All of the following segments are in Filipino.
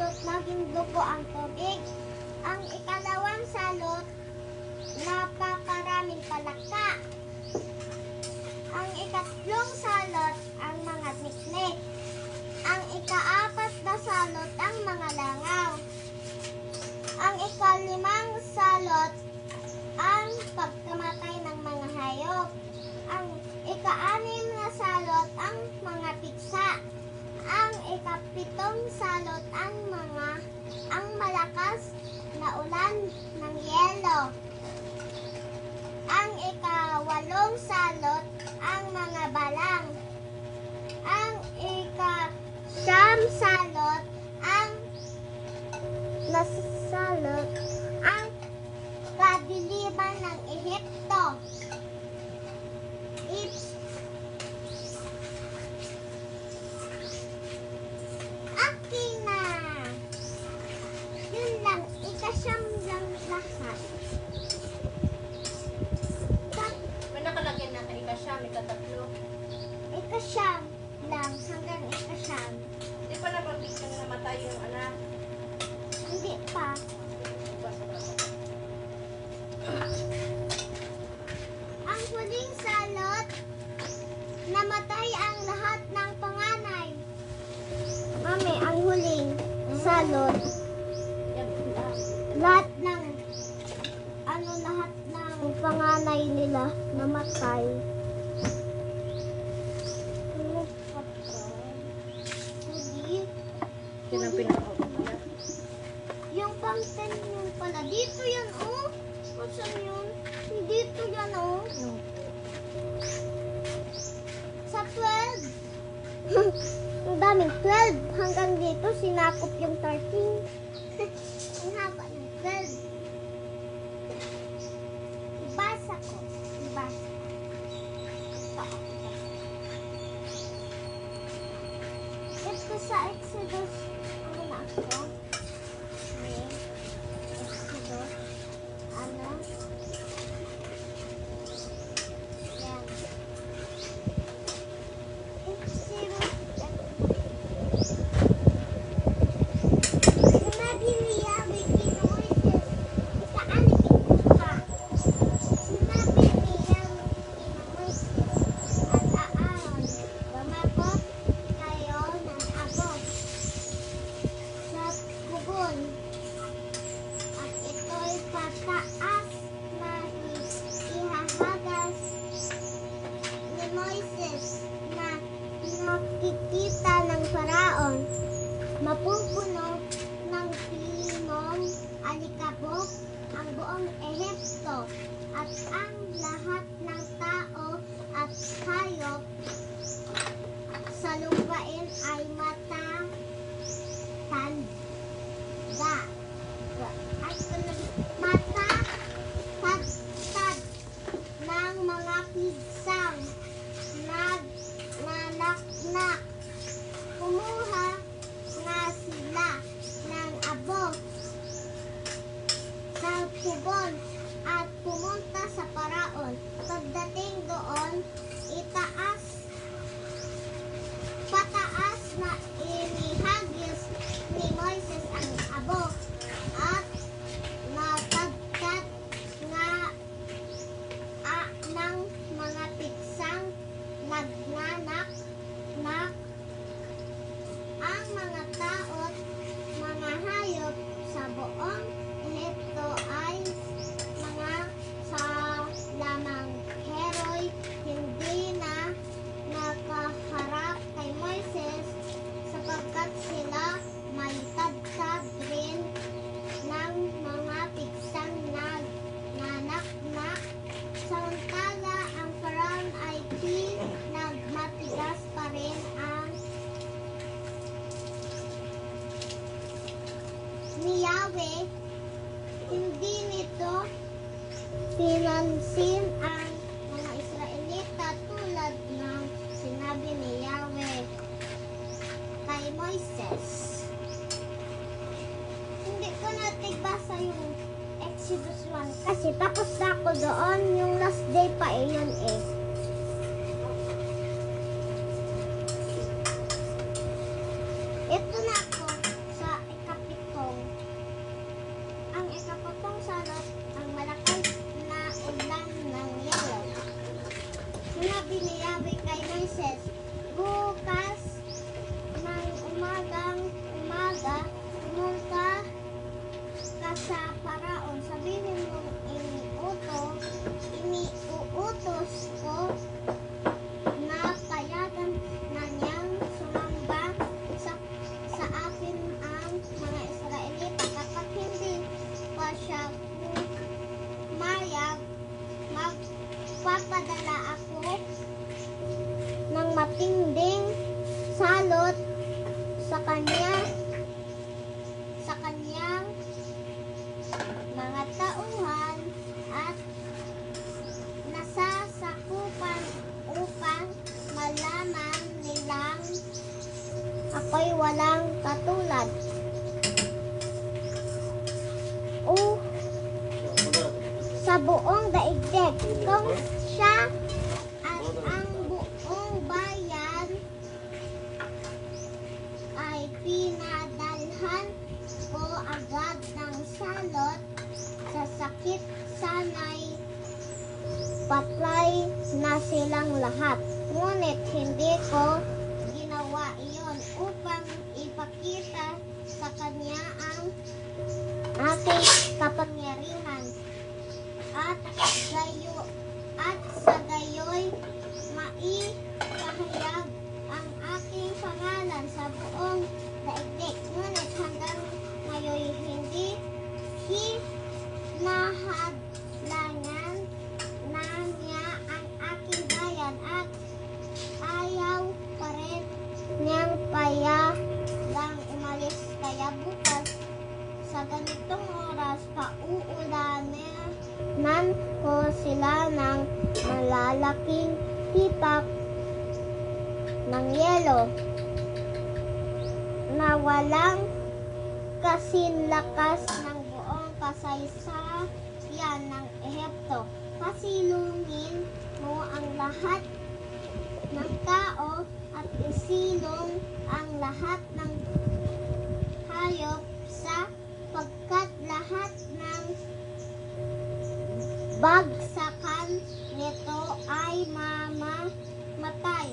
salot, naging dugo ang tubig. Ang ikalawang salot, napakaraming palaka. Ang ikatlong salot, ang mga niknik. Ang ikaapat na salot, ang mga langaw. Ang ikalimang salot, ang pagkamatay ng mga hayop. Ang ika-anim na salot, ang mga piksa. Ang ikapitong salot, ang malakas na ulan ng yelo. Ang ikawalong salot, ang mga balang. Ang ika-siyam salot, ang nasasalot, ang kadiliman ng Ehipto. Akin na. Yun lang, ika-siyam lang lahat. May nakalagay na ka ika-siyam, ika-tatlo. Ika-siyam lang, hanggang ika-siyam. Hindi pa napagbigyan namatay yung anak. Hindi pa. Ang huling salot, namatay ang lahat ng panganay. Mami, ang huling salot, lahat ng panganay nila namatay. Yan ang pinaka-out pala. Yung pang-10 yun pala. Dito yan, oh. Saan yun? Dito yan, oh. Sa 12. Ang daming 12. Hanggang dito, sinakop yung 13. Ang haba ng 12. Ibasa ko. Ibasa. Ito sa Exodus. Ano na ako? Okay. Exodus. Ano? Yan. Exodus. Sinabi ni Yahweh kay Moises, saan ikuha? Sinabi ni Yahweh kay Moises at Aaron, lumakot kayo ng abog sa bubon. At ito'y pataas na ihahagas ni Moises na nakikita ng Faraon. Mapupuno ng pinong alikabok ang buong Ehipto at ang lahat ng tao at hayop sa lupain ay matatanda. Matatagtad ng mga pigsang nagnanaknak. Kumuha nga sila ng abog sa pugon at pumunta sa Paraon. Pagdating doon, pataas na inihagis ni Moises ang abog at natagkat nga ng mga pigsang nagnanaknak. Ang mga tao't mga hayop sa buong Ehipto ay mga salamanghero'y hindi na nakaharap kay Moises sapagkat sila may tagtag rin ng mga pigsang nagnanaknak. Samantala ang Faraon ay nagmatigas pa rin ang ni Yahweh. Hindi nito pinansin ang mga Israelita tulad ng sinabi ni Yahweh kay Moises. Hindi ko natigbasa yung Exodus 1 kasi tapos na ako doon, yung last day pa yun eh. Ito na ako sa ako'y walang katulad. O sa buong daigdig, kung siya at ang buong bayan ay pinadalhan ko agad ng salot sa sakit, sana'y patay na silang lahat. Ngunit hindi ko ginawa iyon upang ipakita sa kanya ang aking kapangyarihan at sa gayoy maipahayag ang aking pangalan sa buong daigdig. Ngunit hanggang ngayon hindi hinahadlangan na niya ang aking bayan at ayaw pa rin niyang payagang umalis. Kaya bukas sa ganitong oras pauulanan ko sila ng malalaking tipak ng yelo na walang kasinlakas ng buong kasaysayan ng Ehipto. Pasilungin mo ang lahat ng tao at isilong ang lahat ng hayop sapagkat lahat ng bagsakan nito ay mamamatay.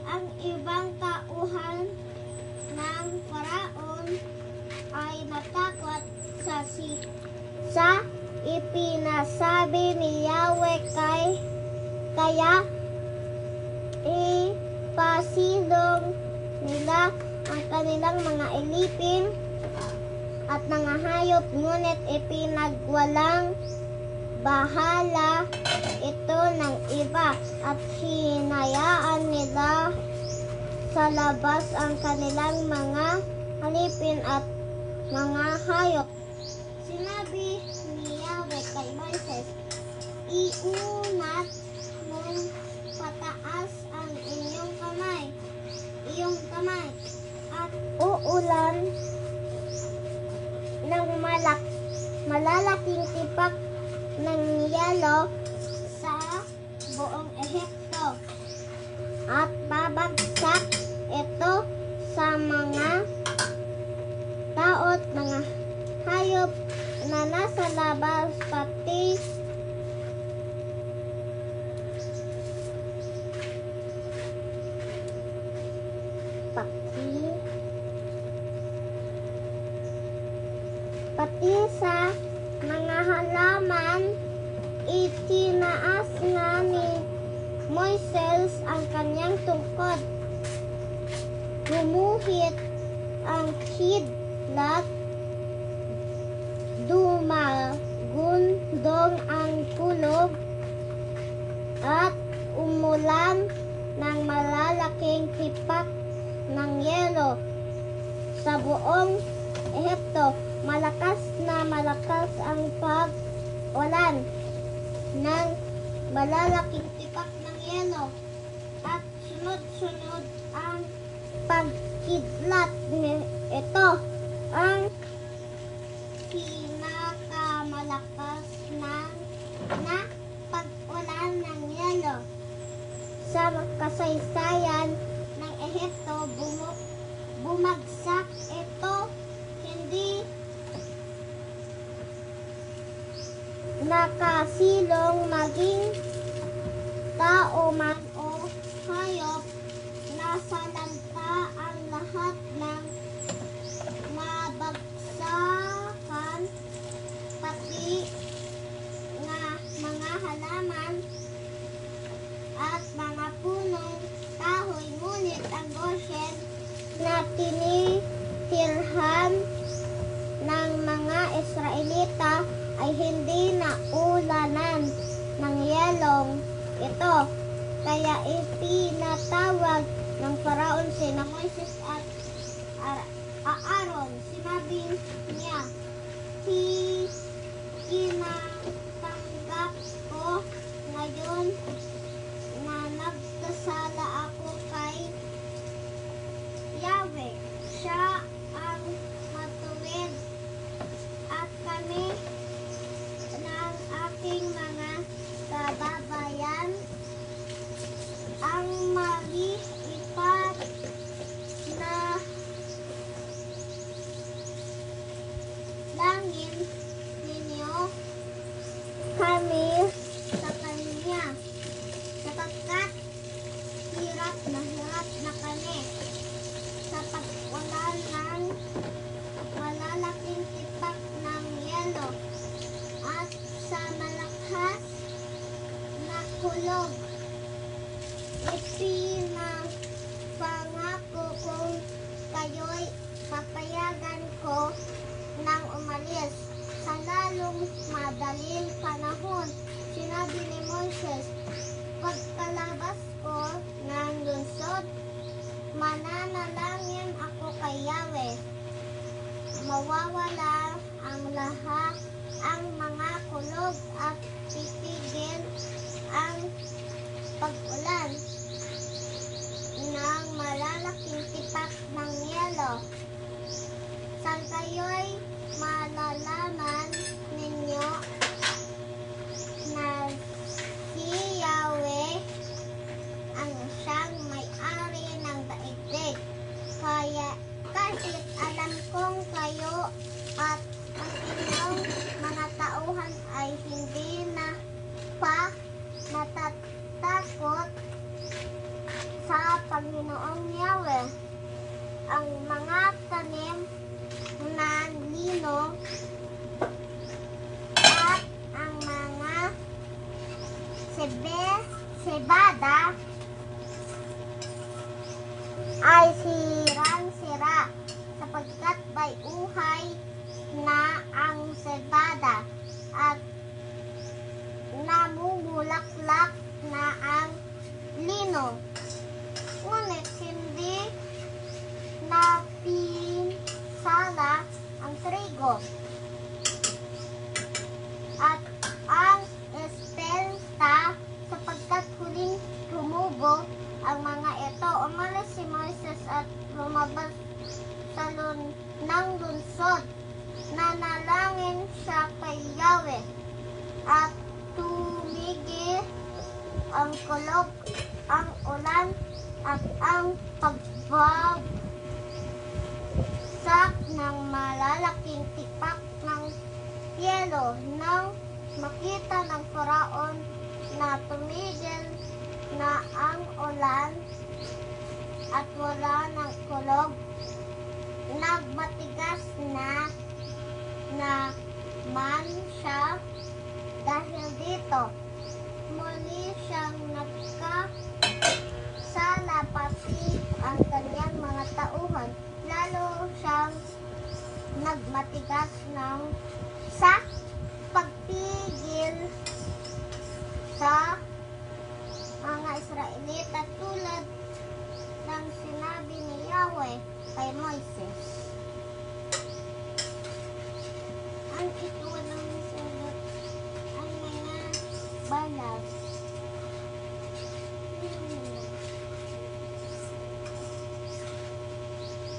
Ang ibang tauhan ng Faraon ay natakot sa ipinasabi ni Yahweh kaya ipasilong nila ang kanilang mga ilipin at mga hayop, ngunit ipinagwalang bahala ito ng iba at hinayaan nila sa labas ang kanilang mga alipin at mga hayop. Sinabi ni Yahweh kay Moises, iunat mong pataas ang iyong kamay at uulan ng malalaking tipak ng yelo sa buong Ehipto at babagsak ito sa mga tao at mga hayop na nasa labas pati sa mga halaman. Itinaas nga ni Moises ang kanyang tungkod. Gumuhit ang kidlat, dumagundong ang kulog, at umulan ng malalaking tipak ng yelo sa buong Ehipto. Malakas ang pag-ulan ng malalaking tipak ng yelo at sunod-sunod ang pagkidlat. Ito ang pinakamalakas na pag-ulan ng yelo sa kasaysayan ng Ehipto. Bumagsak ito, hindi nakasilong maging tao man o hayop. Nasalanta ang lahat ng mabagsakan, pati nga mga halaman at mga punong kahoy. Ngunit ang Goshen na tinitirhan ng mga Israelita ay hindi na ulanan ng yelong ito. Kaya ipinatawag ng Faraon sina Moises at Aaron. Sinabi niya, tinatanggap ko ngayon na nagkasala ako kay Yahweh Manalangin ako kay Yahweh. Mawawala ang lahat ang mga kulog at titigil ang pag-ulan ng malalaking tipak ng yelo. Sa kayo'y malalaman ninyo na si Yahweh ang siyang may-ari ng daigdig. Kaya kahit alam kong kayo at ang inyong mga tauhan ay hindi na pa natatakot sa Panginoong Yahweh, ang mga tanim na lino at ang mga sebada ay sirang-sira sapagkat may uhay na ang sebada at namumulaklak na ang lino. Ngunit hindi napinsala ang trigo at ang espelta sapagkat huling tumubo ang mga ito. Umalis si Moises at lumabas sa ng lunsod. Nanalangin siya kay Yahweh at tumigil ang kulog, ang ulan at ang pagbagsak ng malalaking tipak ng yelo. Nang makita ng Faraon na tumigil na ang ulan at wala ng kulog, nagmatigas na man siya dahil dito. Muli siyang nagkasala pati ang kanyang mga tauhan. Lalo siyang nagmatigas sa pagpigil sa mga Israelita tulad ng sinabi ni Yahweh kay Moises. Ang ikawalang sagot ang mga balas.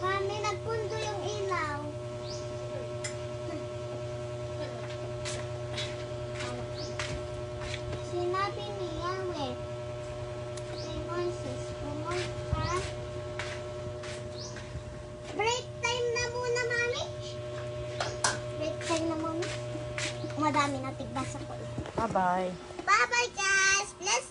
Mami, nagpundo yung ilaw. Sinabi ni Yahweh kay Moises, pumunta. Break time na muna, Mami. Break time na muna. Madami na tigbasa ko. Bye-bye. Bye-bye, guys. Bless